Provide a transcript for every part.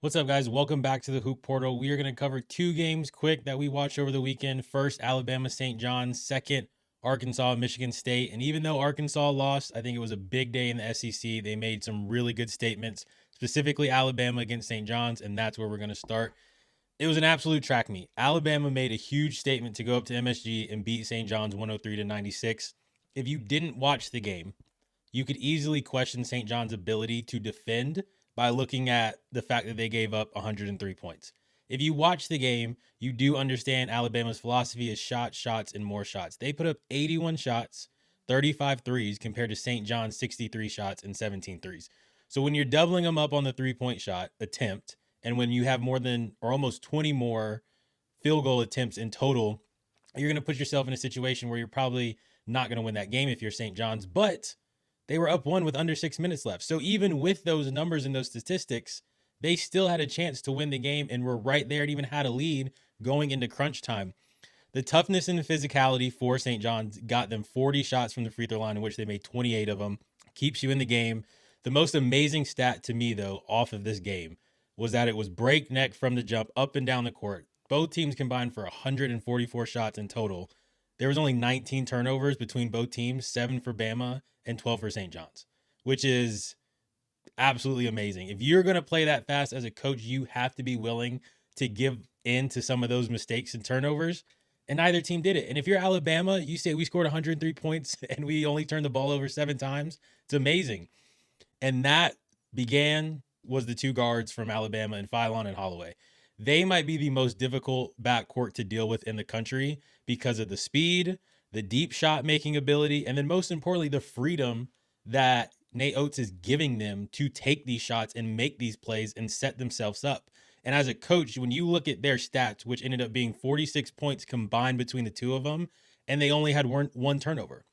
What's up, guys? Welcome back to the Hoop Portal. We are going to cover two games quick that we watched over the weekend. First, Alabama St. John's. Second, Arkansas Michigan State. And even though Arkansas lost, I think it was a big day in the SEC. They made some really good statements, specifically Alabama against St. John's, and that's where we're going to start. It was an absolute track meet. Alabama made a huge statement to go up to MSG and beat St. John's 103-96. If you didn't watch the game, you could easily question St. John's ability to defend by looking at the fact that they gave up 103 points. If you watch the game, you do understand Alabama's philosophy is shots, and more shots. They put up 81 shots, 35 threes compared to St. John's 63 shots and 17 threes. So when you're doubling them up on the three-point shot attempt, and when you have more than or almost 20 more field goal attempts in total, you're going to put yourself in a situation where you're probably not going to win that game if you're St. John's. But they were up one with under 6 minutes left. So even with those numbers and those statistics, they still had a chance to win the game and were right there and even had a lead going into crunch time. The toughness and the physicality for St. John's got them 40 shots from the free throw line, in which they made 28 of them. Keeps you in the game. The most amazing stat to me, though, off of this game was that it was breakneck from the jump up and down the court. Both teams combined for 144 shots in total. There was only 19 turnovers between both teams, 7 for Bama and 12 for St. John's, which is absolutely amazing. If you're going to play that fast as a coach, you have to be willing to give in to some of those mistakes and turnovers, and neither team did it. And if you're Alabama, you say we scored 103 points and we only turned the ball over 7 times. It's amazing. And that was the two guards from Alabama and Philon and Holloway. They might be the most difficult backcourt to deal with in the country because of the speed, the deep shot making ability, and then most importantly, the freedom that Nate Oats is giving them to take these shots and make these plays and set themselves up. And as a coach, when you look at their stats, which ended up being 46 points combined between the two of them, and they only had one turnover.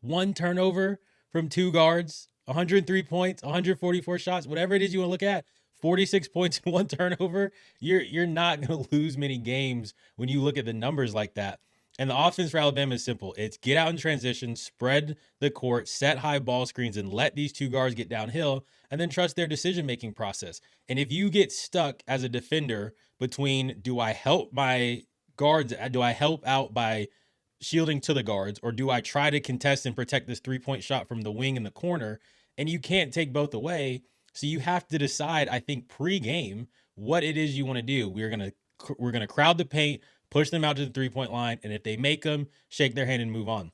One turnover from two guards, 103 points, 144 shots, whatever it is you want to look at, 46 points and one turnover. You're not going to lose many games when you look at the numbers like that. And the offense for Alabama is simple. It's get out in transition, spread the court, set high ball screens, and let these two guards get downhill, and then trust their decision-making process. And if you get stuck as a defender between, do I help my guards, do I help out by shielding to the guards, or do I try to contest and protect this three-point shot from the wing in the corner? And you can't take both away. So you have to decide, I think, pre-game what it is you want to do. We're gonna crowd the paint, push them out to the three-point line, and if they make them, shake their hand and move on.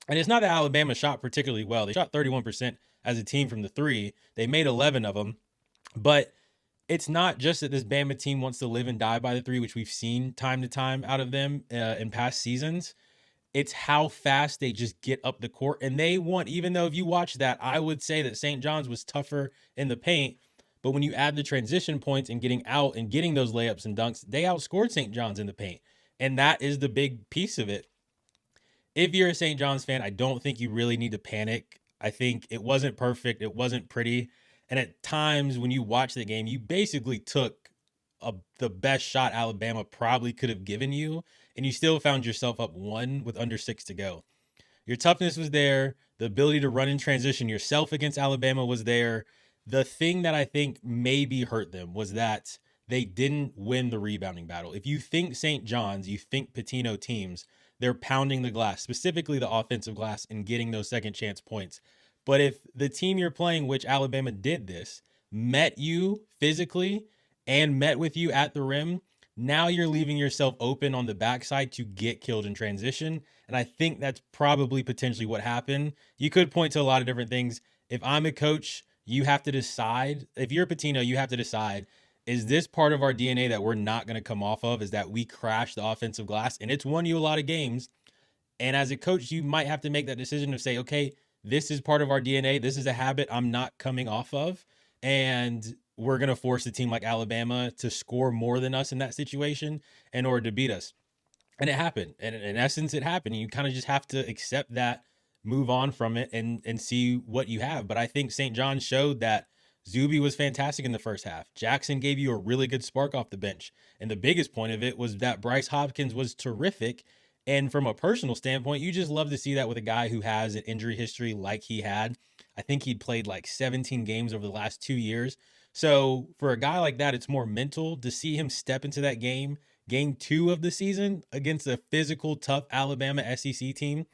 And it's not that Alabama shot particularly well. They shot 31% as a team from the three. They made 11 of them. But it's not just that this Bama team wants to live and die by the three, which we've seen time to time out of them in past seasons. It's how fast they just get up the court. And they want, even though if you watch that, I would say that St. John's was tougher in the paint. But when you add the transition points and getting out and getting those layups and dunks, they outscored St. John's in the paint. And that is the big piece of it. If you're a St. John's fan, I don't think you really need to panic. I think it wasn't perfect. It wasn't pretty. And at times when you watch the game, you basically took the best shot Alabama probably could have given you, and you still found yourself up one with under 6 to go. Your toughness was there. The ability to run in transition yourself against Alabama was there. The thing that I think maybe hurt them was that they didn't win the rebounding battle. If you think St. John's, you think Pitino teams, they're pounding the glass, specifically the offensive glass, and getting those second chance points. But if the team you're playing, which Alabama did this, met you physically and met with you at the rim, now you're leaving yourself open on the backside to get killed in transition. And I think that's probably potentially what happened. You could point to a lot of different things. If I'm a coach, you have to decide. If you're Pitino, you have to decide, is this part of our DNA that we're not going to come off of? Is that we crash the offensive glass? And it's won you a lot of games. And as a coach, you might have to make that decision to say, okay, this is part of our DNA. This is a habit I'm not coming off of. And we're going to force a team like Alabama to score more than us in that situation in order to beat us. And it happened. And in essence, it happened. And you kind of just have to accept that, move on from it, and see what you have. But I think St. John showed that Zuby was fantastic in the first half. Jackson gave you a really good spark off the bench. And the biggest point of it was that Bryce Hopkins was terrific. And from a personal standpoint, you just love to see that with a guy who has an injury history like he had. I think he'd played like 17 games over the last 2 years. So for a guy like that, it's more mental to see him step into that game 2 of the season against a physical, tough Alabama SEC team,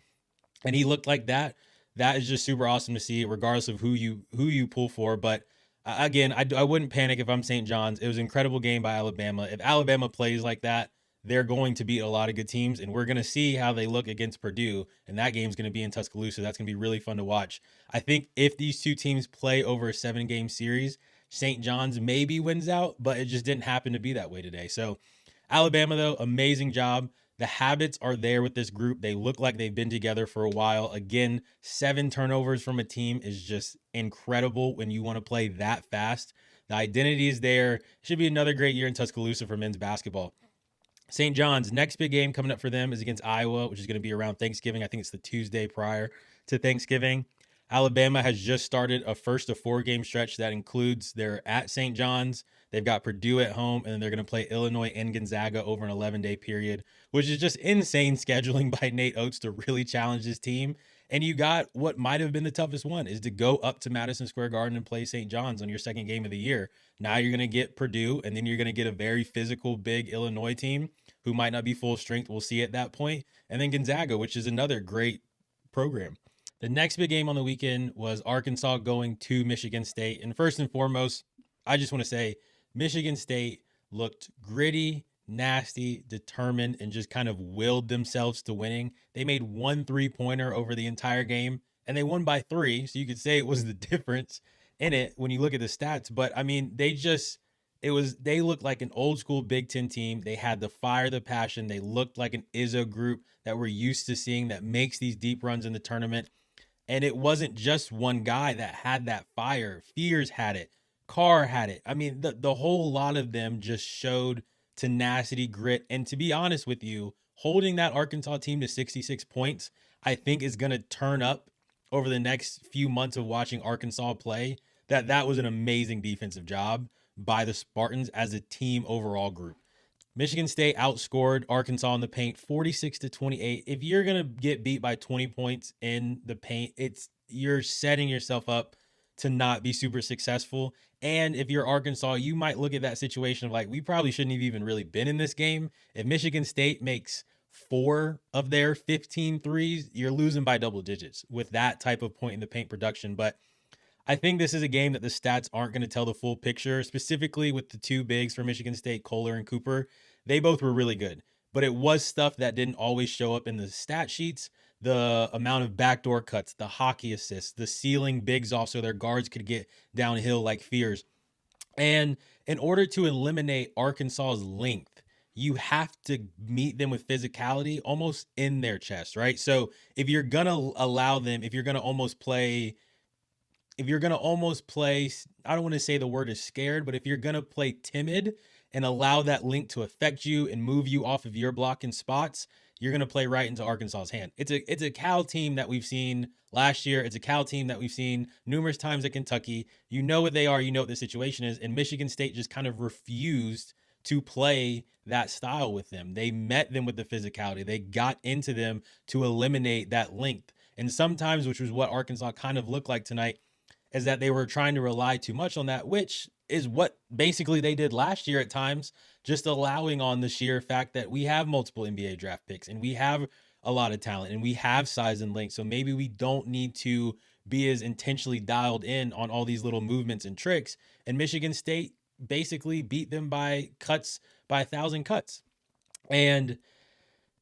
and he looked like that. That is just super awesome to see, regardless of who you pull for. But again, I wouldn't panic if I'm St. John's. It was an incredible game by Alabama. If Alabama plays like that, they're going to beat a lot of good teams, and we're going to see how they look against Purdue. And that game's going to be in Tuscaloosa. That's going to be really fun to watch. I think if these two teams play over a 7-game series, St. John's maybe wins out, but it just didn't happen to be that way today. So Alabama, though, amazing job. The habits are there with this group. They look like they've been together for a while. Again, 7 turnovers from a team is just incredible when you want to play that fast. The identity is there. Should be another great year in Tuscaloosa for men's basketball. St. John's next big game coming up for them is against Iowa, which is going to be around Thanksgiving. I think it's the Tuesday prior to Thanksgiving. Alabama has just started a first of 4-game stretch that includes they're at St. John's, they've got Purdue at home, and then they're going to play Illinois and Gonzaga over an 11-day period, which is just insane scheduling by Nate Oats to really challenge his team. And you got what might have been the toughest one, is to go up to Madison Square Garden and play St. John's on your second game of the year. Now you're going to get Purdue, and then you're going to get a very physical, big Illinois team who might not be full strength. We'll see at that point. And then Gonzaga, which is another great program. The next big game on the weekend was Arkansas going to Michigan State. And first and foremost, I just want to say Michigan State looked gritty, nasty, determined, and just kind of willed themselves to winning. They made 1 3-pointer over the entire game, and they won by 3. So you could say it was the difference in it when you look at the stats. But I mean, they looked like an old school Big Ten team. They had the fire, the passion. They looked like an Izzo group that we're used to seeing that makes these deep runs in the tournament. And it wasn't just one guy that had that fire. Fears had it. Carr had it. I mean, the whole lot of them just showed tenacity, grit. And to be honest with you, holding that Arkansas team to 66 points, I think is going to turn up over the next few months of watching Arkansas play. That was an amazing defensive job by the Spartans as a team overall group. Michigan State outscored Arkansas in the paint 46-28. If you're going to get beat by 20 points in the paint, you're setting yourself up to not be super successful. And if you're Arkansas, you might look at that situation of like, we probably shouldn't have even really been in this game. If Michigan State makes 4 of their 15 threes, you're losing by double digits with that type of point in the paint production. But I think this is a game that the stats aren't going to tell the full picture, specifically with the 2 bigs for Michigan State, Kohler and Cooper. They both were really good, but it was stuff that didn't always show up in the stat sheets. The amount of backdoor cuts, the hockey assists, the sealing bigs off so their guards could get downhill like Fears. And in order to eliminate Arkansas's length, you have to meet them with physicality almost in their chest, right? So if you're going to allow them, if you're going to almost play, I don't want to say the word is scared, but if you're going to play timid and allow that link to affect you and move you off of your block in spots, you're going to play right into Arkansas's hand. It's a Cal team that we've seen last year. It's a Cal team that we've seen numerous times at Kentucky. You know what they are. You know what the situation is. And Michigan State just kind of refused to play that style with them. They met them with the physicality. They got into them to eliminate that length. And sometimes, which was what Arkansas kind of looked like tonight, is that they were trying to rely too much on that, which is what basically they did last year at times, just allowing on the sheer fact that we have multiple NBA draft picks and we have a lot of talent and we have size and length. So maybe we don't need to be as intentionally dialed in on all these little movements and tricks. And Michigan State basically beat them by 1,000 cuts. And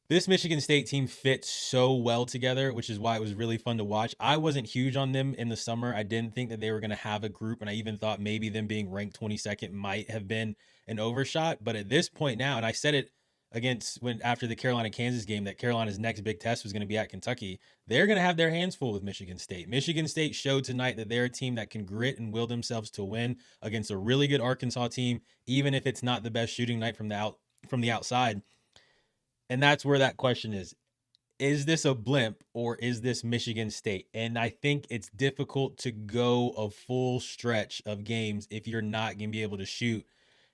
this Michigan State team fits so well together, which is why it was really fun to watch. I wasn't huge on them in the summer. I didn't think that they were going to have a group, and I even thought maybe them being ranked 22nd might have been an overshot. But at this point now, and I said it after the Carolina-Kansas game, that Carolina's next big test was going to be at Kentucky. They're going to have their hands full with Michigan State. Michigan State showed tonight that they're a team that can grit and will themselves to win against a really good Arkansas team, even if it's not the best shooting night from the outside. And that's where that question is this a blimp or is this Michigan State? And I think it's difficult to go a full stretch of games if you're not going to be able to shoot.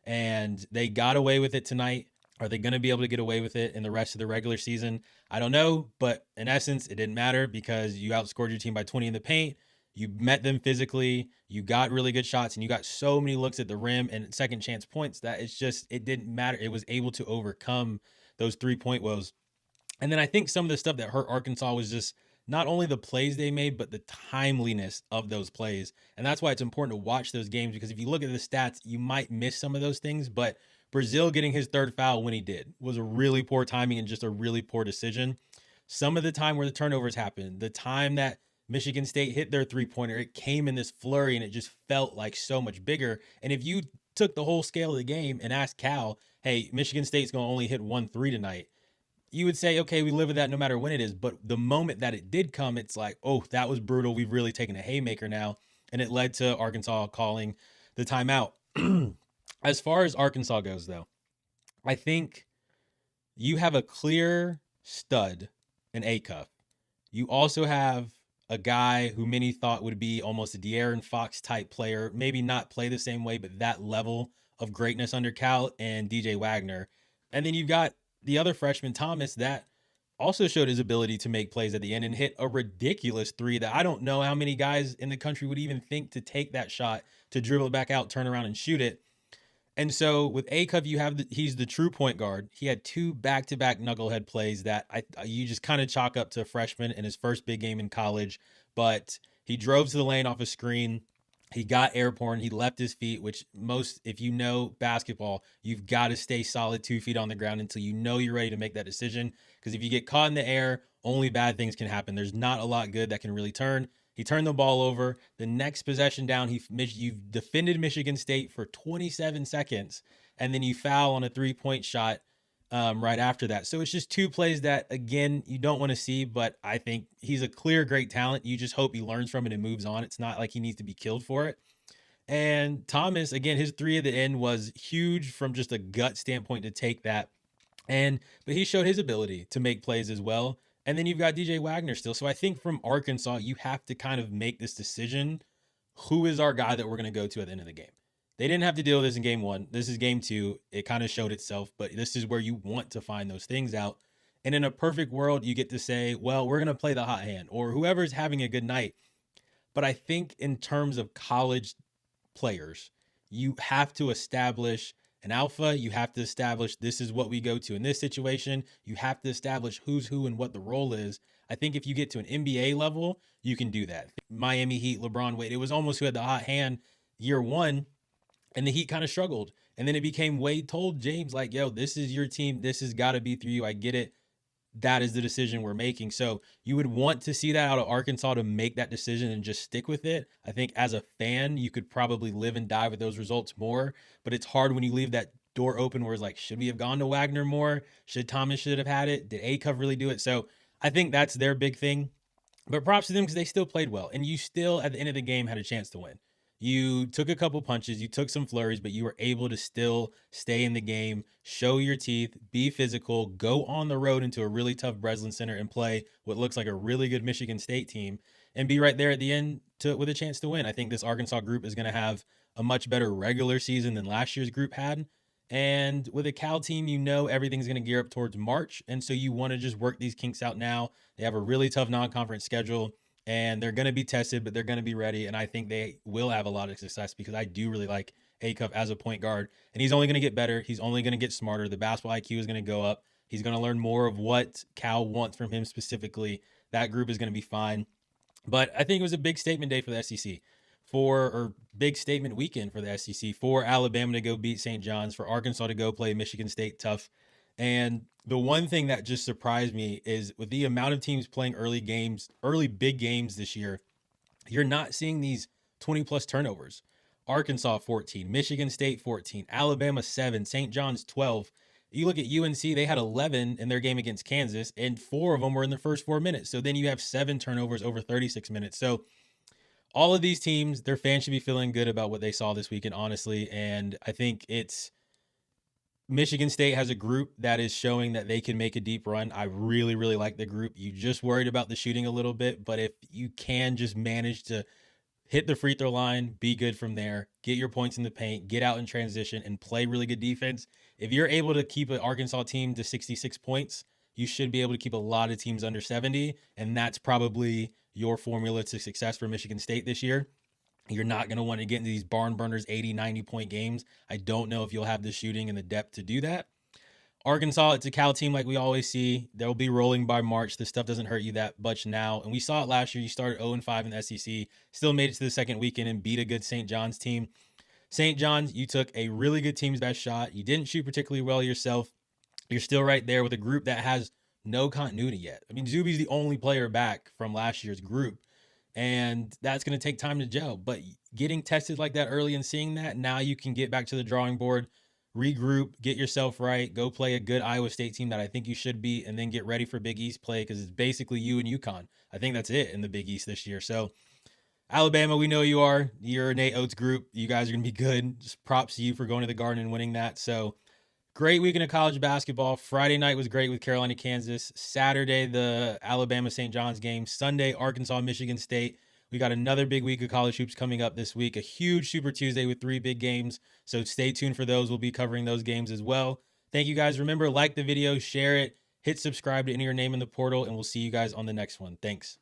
And they got away with it tonight. Are they going to be able to get away with it in the rest of the regular season? I don't know. But in essence, it didn't matter because you outscored your team by 20 in the paint. You met them physically, you got really good shots, and you got so many looks at the rim and second chance points that it didn't matter. It was able to overcome those 3-point woes. And then I think some of the stuff that hurt Arkansas was just not only the plays they made, but the timeliness of those plays. And that's why it's important to watch those games, because if you look at the stats, you might miss some of those things. But Brazil getting his third foul when he did was a really poor timing and just a really poor decision. Some of the time where the turnovers happened, the time that Michigan State hit their 3-pointer, it came in this flurry and it just felt like so much bigger. And if you took the whole scale of the game and asked Cal, hey, Michigan State's going to only hit 1-3 tonight, you would say, okay, we live with that no matter when it is. But the moment that it did come, it's like, oh, that was brutal. We've really taken a haymaker now. And it led to Arkansas calling the timeout. As far as Arkansas goes, though, I think you have a clear stud in Acuff. You also have a guy who many thought would be almost a De'Aaron Fox type player, maybe not play the same way, but that level of greatness under Cal, and DJ Wagner. And then you've got the other freshman, Thomas, that also showed his ability to make plays at the end and hit a ridiculous 3 that I don't know how many guys in the country would even think to take that shot, to dribble it back out, turn around and shoot it. And so with Acuff, he's the true point guard. He had 2 back-to-back knucklehead plays that you just kind of chalk up to a freshman in his first big game in college. But he drove to the lane off a screen. He got airborne. He left his feet, which if you know basketball, you've got to stay solid 2 feet on the ground until you know you're ready to make that decision. Because if you get caught in the air, only bad things can happen. There's not a lot good that can really turn. He turned the ball over. The next possession down, you've defended Michigan State for 27 seconds, and then you foul on a 3-point shot right after that. So it's just 2 plays that, again, you don't want to see, but I think he's a clear, great talent. You just hope he learns from it and moves on. It's not like he needs to be killed for it. And Thomas, again, his 3 at the end was huge from just a gut standpoint to take that. But he showed his ability to make plays as well. And then you've got DJ Wagner still. So I think from Arkansas, you have to kind of make this decision. Who is our guy that we're going to go to at the end of the game? They didn't have to deal with this in game 1. This is game 2. It kind of showed itself, but this is where you want to find those things out. And in a perfect world, you get to say, well, we're going to play the hot hand, or whoever's having a good night. But I think in terms of college players, you have to establish an alpha. You have to establish this is what we go to in this situation. You have to establish who's who and what the role is. I think if you get to an NBA level, you can do that. Miami Heat, LeBron, Wade, it was almost who had the hot hand year 1, and the Heat kind of struggled. And then it became Wade told James, like, yo, this is your team. This has got to be through you. I get it. That is the decision we're making. So you would want to see that out of Arkansas to make that decision and just stick with it. I think as a fan, you could probably live and die with those results more, but it's hard when you leave that door open where it's like, should we have gone to Wagner more? Thomas should have had it? Did Acuff really do it? So I think that's their big thing, but props to them because they still played well. And you still, at the end of the game, had a chance to win. You took a couple punches, you took some flurries, but you were able to still stay in the game, show your teeth, be physical, go on the road into a really tough Breslin Center and play what looks like a really good Michigan State team and be right there at the end with a chance to win. I think this Arkansas group is going to have a much better regular season than last year's group had. And with a Cal team, you know everything's going to gear up towards March. And so you want to just work these kinks out now. They have a really tough non-conference schedule. And they're going to be tested, but they're going to be ready. And I think they will have a lot of success because I do really like Acuff as a point guard. And he's only going to get better. He's only going to get smarter. The basketball IQ is going to go up. He's going to learn more of what Cal wants from him specifically. That group is going to be fine. But I think it was a big statement day for the SEC. Or big statement weekend for the SEC. For Alabama to go beat St. John's. For Arkansas to go play Michigan State tough. And the one thing that just surprised me is with the amount of teams playing early big games this year, you're not seeing these 20-plus turnovers. Arkansas 14, Michigan State 14, Alabama 7, St. John's 12. You look at UNC, they had 11 in their game against Kansas, and 4 of them were in the first 4 minutes. So then you have 7 turnovers over 36 minutes. So all of these teams, their fans should be feeling good about what they saw this weekend, honestly. And I think Michigan State has a group that is showing that they can make a deep run. I really, really like the group. You just worried about the shooting a little bit, but if you can just manage to hit the free throw line, be good from there, get your points in the paint, get out in transition, and play really good defense. If you're able to keep an Arkansas team to 66 points, you should be able to keep a lot of teams under 70, and that's probably your formula to success for Michigan State this year. You're not going to want to get into these barn burners 80, 90-point games. I don't know if you'll have the shooting and the depth to do that. Arkansas, it's a Cal team like we always see. They'll be rolling by March. This stuff doesn't hurt you that much now. And we saw it last year. You started 0-5 in the SEC, still made it to the second weekend and beat a good St. John's team. St. John's, you took a really good team's best shot. You didn't shoot particularly well yourself. You're still right there with a group that has no continuity yet. I mean, Zuby's the only player back from last year's group, and that's going to take time to gel. But getting tested like that early and seeing that, now you can get back to the drawing board, regroup, get yourself right, go play a good Iowa State team that I think you should be, and then get ready for Big East play because it's basically you and UConn. I think that's it in the Big East this year. So Alabama, we know you are. You're Nate Oats group. You guys are going to be good. Just props to you for going to the Garden and winning that. So great weekend of college basketball. Friday night was great with Carolina, Kansas. Saturday, the Alabama St. John's game. Sunday, Arkansas, Michigan State. We got another big week of college hoops coming up this week. A huge Super Tuesday with 3 big games. So stay tuned for those. We'll be covering those games as well. Thank you guys. Remember, like the video, share it, hit subscribe to enter your name in the portal, and we'll see you guys on the next one. Thanks.